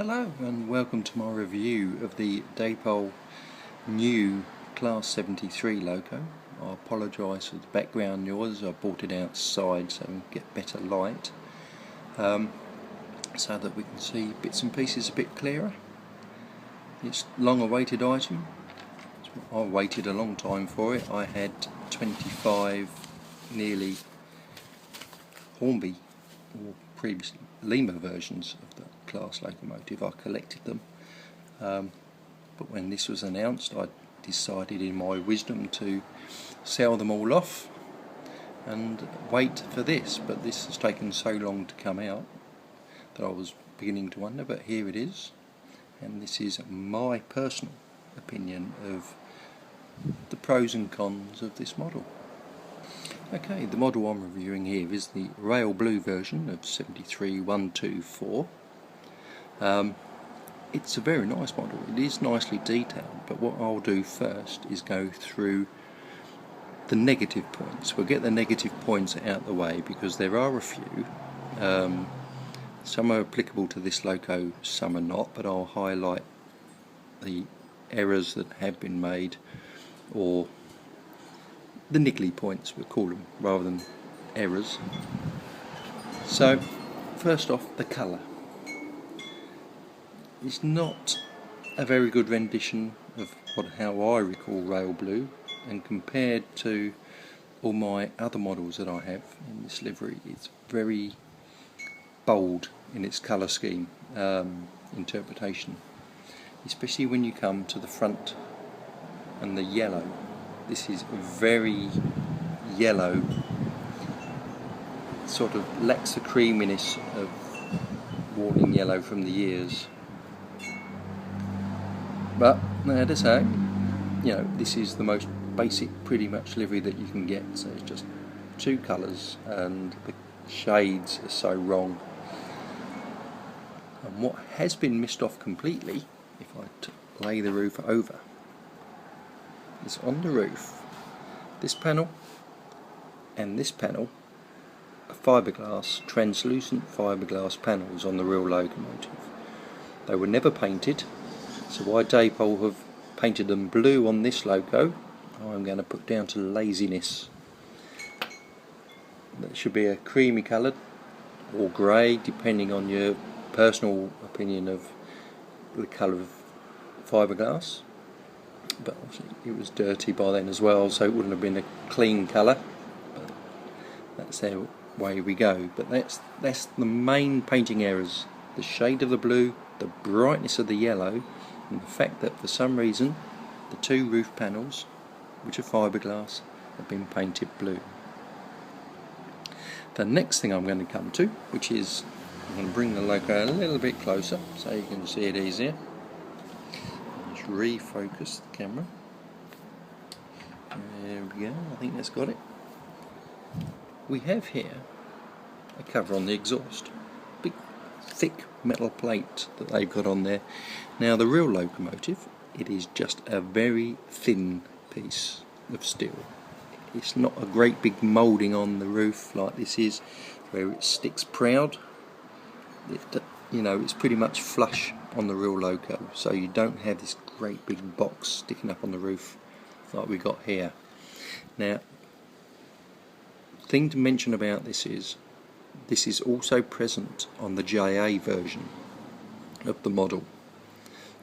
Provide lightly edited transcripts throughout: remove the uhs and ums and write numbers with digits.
Hello and welcome to my review of the Dapol new Class 73 logo. I apologise for the background noise. I brought it outside so we get better light, so that we can see bits and pieces a bit clearer. It's a long awaited item. I waited a long time for it. I had 25 nearly Hornby or previously Lima versions of the class locomotive. I collected them, but when this was announced I decided in my wisdom to sell them all off and wait for this, but this has taken so long to come out that I was beginning to wonder, but here it is, and this is my personal opinion of the pros and cons of this model. Okay, the model I'm reviewing here is the Rail Blue version of 73124. It's a very nice model. It is nicely detailed, but what I'll do first is go through the negative points. We'll get the negative points out the way because there are a few. Some are applicable to this loco, some are not, but I'll highlight the errors that have been made, or the niggly points we'll call them, rather than errors. So first off, the colour. It's not a very good rendition of how I recall Rail Blue, and compared to all my other models that I have in this livery, it's very bold in its colour scheme, interpretation, especially when you come to the front and the yellow. This is very yellow, sort of lacks the creaminess of warning yellow from the years. But now to say, this is the most basic pretty much livery that you can get, so it's just two colours and the shades are so wrong. And what has been missed off completely, if I lay the roof over, is on the roof, this panel and this panel are fiberglass, translucent fiberglass panels on the real locomotive. They were never painted, so why Dapol have painted them blue on this loco, I'm going to put down to laziness. That should be a creamy coloured or grey, depending on your personal opinion of the colour of fiberglass. But obviously it was dirty by then as well, so it wouldn't have been a clean colour. But that's the way we go. But that's the main painting errors: the shade of the blue, the brightness of the yellow, and the fact that for some reason the two roof panels, which are fiberglass, have been painted blue. The next thing I'm going to come to, which is, I'm going to bring the loco a little bit closer so you can see it easier. Just refocus the camera. There we go, I think that's got it. We have here a cover on the exhaust. Big thick metal plate that they've got on there. Now the real locomotive, it is just a very thin piece of steel. It's not a great big moulding on the roof like this is, where it sticks proud. It's pretty much flush on the real loco, so you don't have this great big box sticking up on the roof like we got here. Now, thing to mention about this is also present on the JA version of the model,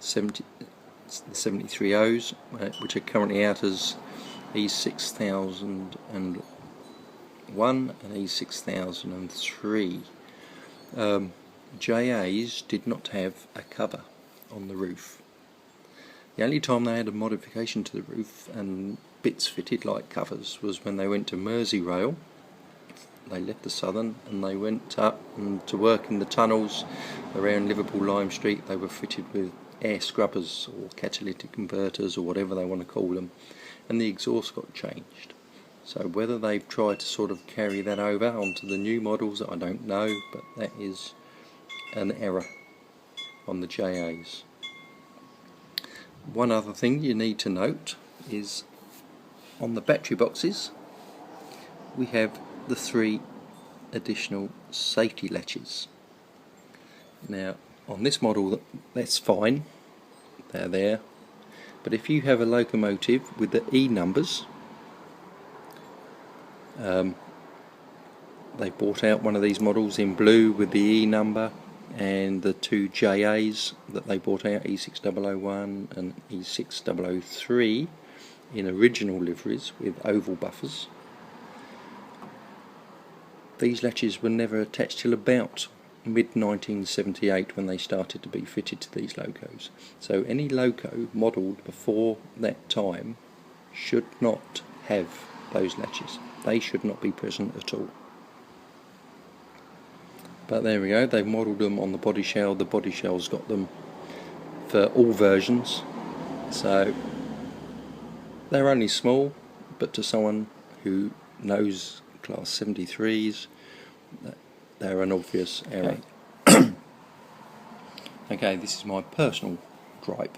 the 73Os, which are currently out as E6001 and E6003. JAs did not have a cover on the roof. The only time they had a modification to the roof and bits fitted like covers was when they went to Merseyrail. They left the Southern and they went up and to work in the tunnels around Liverpool Lime Street. They were fitted with air scrubbers or catalytic converters or whatever they want to call them, and the exhaust got changed. So whether they've tried to sort of carry that over onto the new models, I don't know, but that is an error on the JAs. One other thing you need to note is on the battery boxes we have the 3 additional safety latches. Now on this model, that's fine, they're there. But if you have a locomotive with the E numbers, they brought out one of these models in blue with the E number, and the two JAs that they brought out, E6001 and E6003, in original liveries with oval buffers. These latches were never attached till about mid-1978 when they started to be fitted to these locos. So any loco modelled before that time should not have those latches. They should not be present at all. But there we go, they've modelled them on the body shell. The body shell's got them for all versions. So they're only small, but to someone who knows class 73s, they're an obvious error. Okay, this is my personal gripe.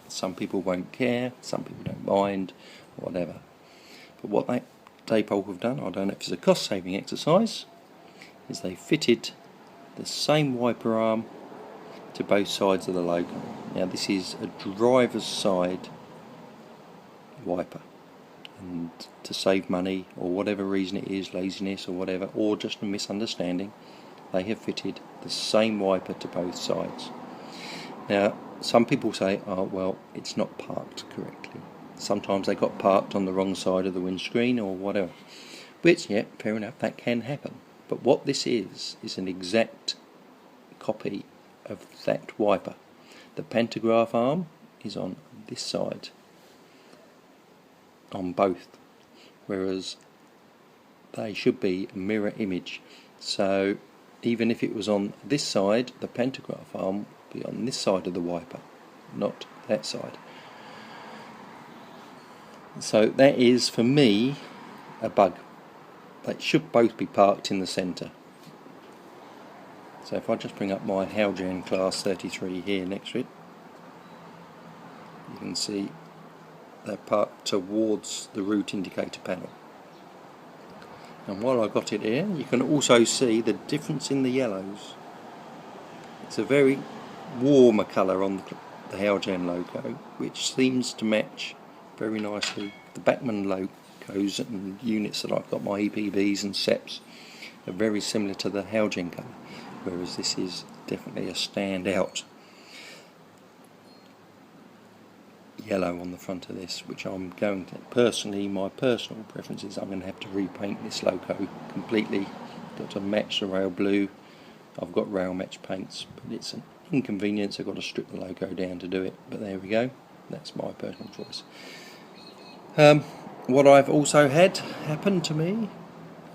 Some people won't care, some people don't mind, whatever. But what that Dapol have done, I don't know if it's a cost saving exercise, is they fitted the same wiper arm to both sides of the logo. Now this is a driver's side wiper, and to save money or whatever reason it is, laziness or whatever, or just a misunderstanding, they have fitted the same wiper to both sides. Now some people say, oh well, it's not parked correctly. Sometimes they got parked on the wrong side of the windscreen or whatever, which, yeah, fair enough, that can happen. But what this is an exact copy of that wiper. The pantograph arm is on this side, on both, whereas they should be a mirror image. So even if it was on this side, the pantograph arm would be on this side of the wiper, not that side. So that is, for me, a bug. They should both be parked in the centre. So if I just bring up my Haljan class 33 here next to it, you can see they're parked towards the route indicator panel. And while I got it here, you can also see the difference in the yellows. It's a very warmer colour on the Haljan logo, which seems to match very nicely the Bachmann logos and units that I've got, my EPBs and SEPs, are very similar to the Haljan colour, whereas this is definitely a standout yellow on the front of this, which I'm going to, personally, my personal preference is I'm going to have to repaint this logo completely. Got to match the rail blue. I've got rail match paints, but it's an inconvenience. I've got to strip the logo down to do it, but there we go, that's my personal choice. What I've also had happen to me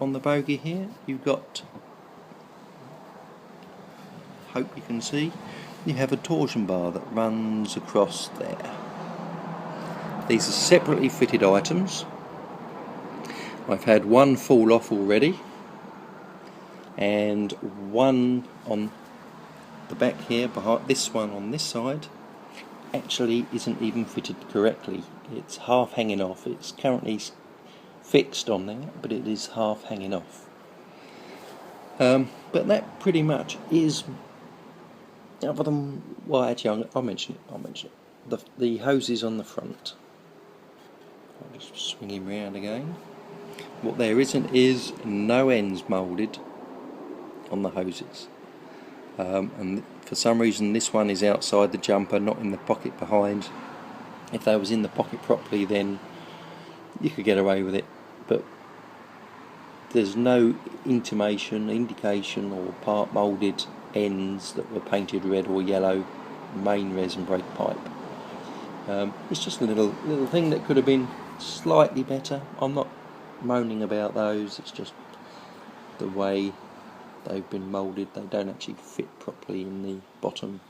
on the bogie here, you've got, hope you can see, you have a torsion bar that runs across there. These are separately fitted items. I've had one fall off already, and one on the back here, behind this one on this side, actually isn't even fitted correctly. It's half hanging off. It's currently fixed on there, but it is half hanging off. But that pretty much is, other than, well, actually I'll mention it. The hoses on the front, I'll just swing him round again. What there isn't is no ends moulded on the hoses, and for some reason this one is outside the jumper, not in the pocket behind. If they was in the pocket properly, then you could get away with it, but there's no indication or part moulded ends that were painted red or yellow, main res and brake pipe. It's just a little thing that could have been slightly better. I'm not moaning about those, it's just the way they've been moulded. They don't actually fit properly in the bottom,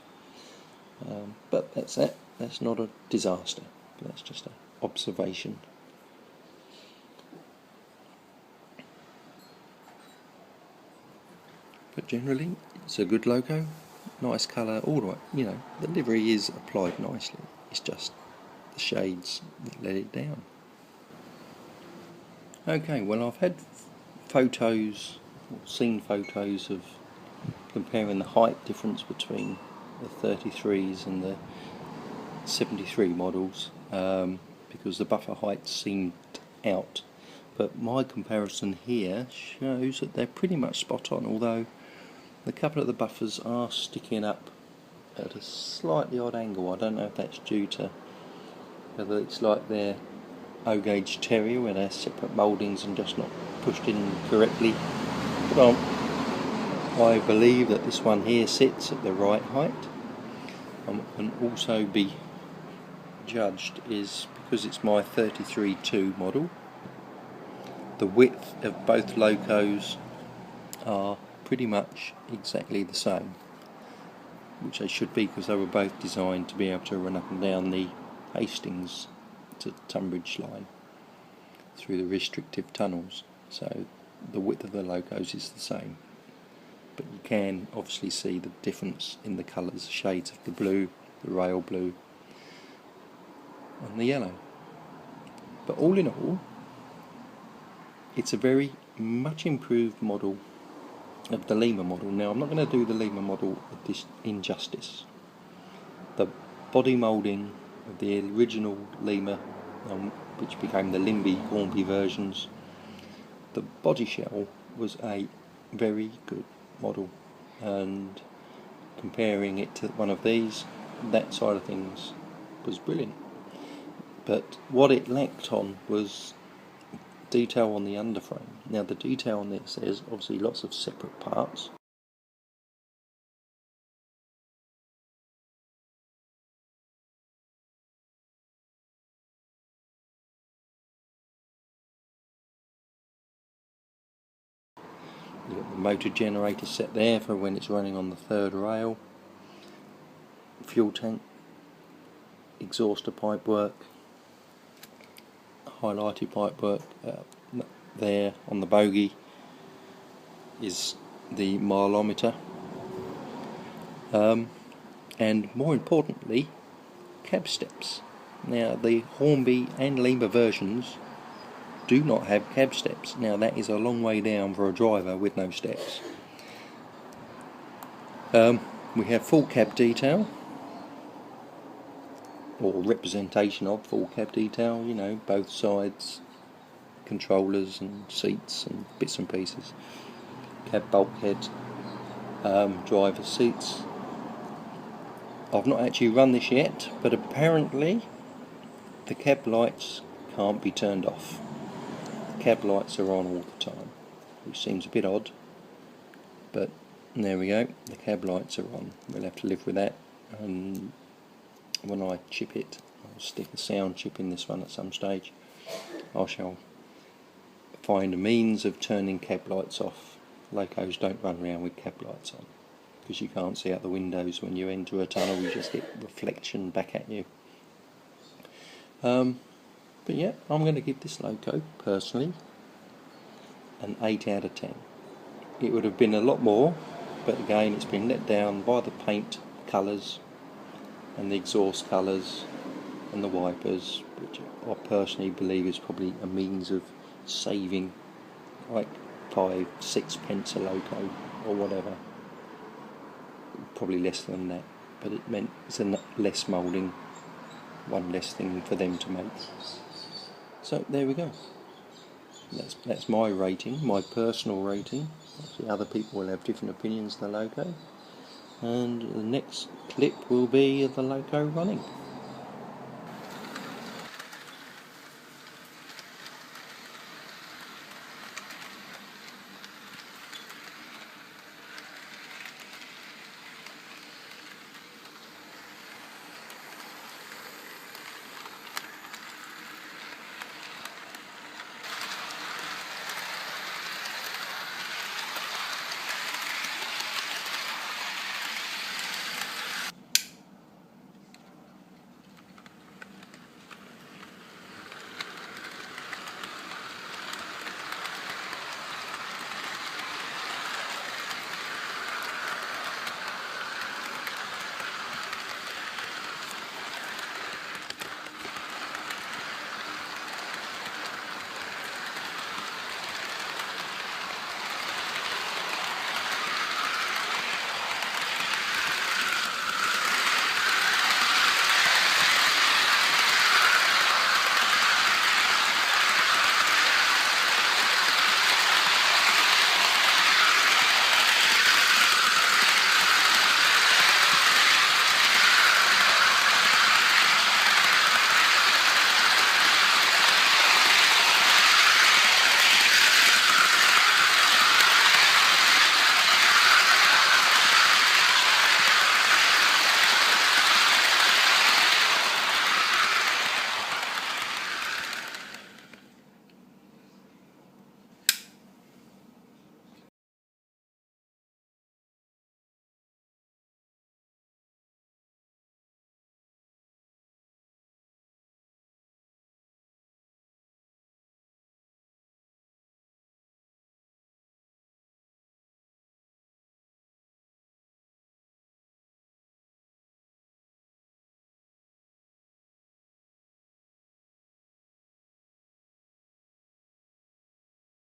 but that's it. That's not a disaster, that's just an observation. But generally it's a good logo, nice colour, all right, you know, the livery is applied nicely, it's just the shades that let it down. Okay, well, I've had photos, or seen photos of comparing the height difference between the 33s and the 73 models because the buffer height seemed out, but my comparison here shows that they're pretty much spot on, although a couple of the buffers are sticking up at a slightly odd angle. I don't know if that's due to whether it's like their O gauge terrier where they're separate mouldings and just not pushed in correctly. But I believe that this one here sits at the right height. What can also be judged is, because it's my 33-2 model, the width of both locos are pretty much exactly the same, which they should be because they were both designed to be able to run up and down the Hastings to Tunbridge line through the restrictive tunnels, so the width of the locos is the same, but you can obviously see the difference in the colours, shades of the blue, the rail blue and the yellow. But all in all, it's a very much improved model of the Lima model. Now, I'm not going to do the Lima model this injustice. The body moulding of the original Lima, which became the Limby Hornby versions, the body shell was a very good model, and comparing it to one of these, that side of things was brilliant. But what it lacked on was detail on the underframe. Now, the detail on this, there's obviously lots of separate parts. You've got the motor generator set there for when it's running on the third rail, fuel tank, exhauster pipe work, highlighted pipe work. There on the bogie is the mileometer, and more importantly, cab steps. Now, the Hornby and Lima versions do not have cab steps. Now, that is a long way down for a driver with no steps. We have full cab detail, or representation of full cab detail, you know, both sides, controllers and seats and bits and pieces, cab bulkhead, driver's seats. I've not actually run this yet, but apparently the cab lights can't be turned off. The cab lights are on all the time, which seems a bit odd, but there we go, the cab lights are on. We'll have to live with that, and when I chip it, I'll stick a sound chip in this one at some stage. I shall find a means of turning cab lights off. Locos don't run around with cab lights on, because you can't see out the windows when you enter a tunnel, you just get reflection back at you. But yeah, I'm going to give this loco, personally, an 8 out of 10. It would have been a lot more, but again, it's been let down by the paint colours and the exhaust colours and the wipers, which I personally believe is probably a means of saving like 5-6 pence a loco or whatever, probably less than that, but it meant it's a less moulding, one less thing for them to make. So there we go, that's my rating, my personal rating. Obviously other people will have different opinions of the loco, and the next clip will be of the loco running.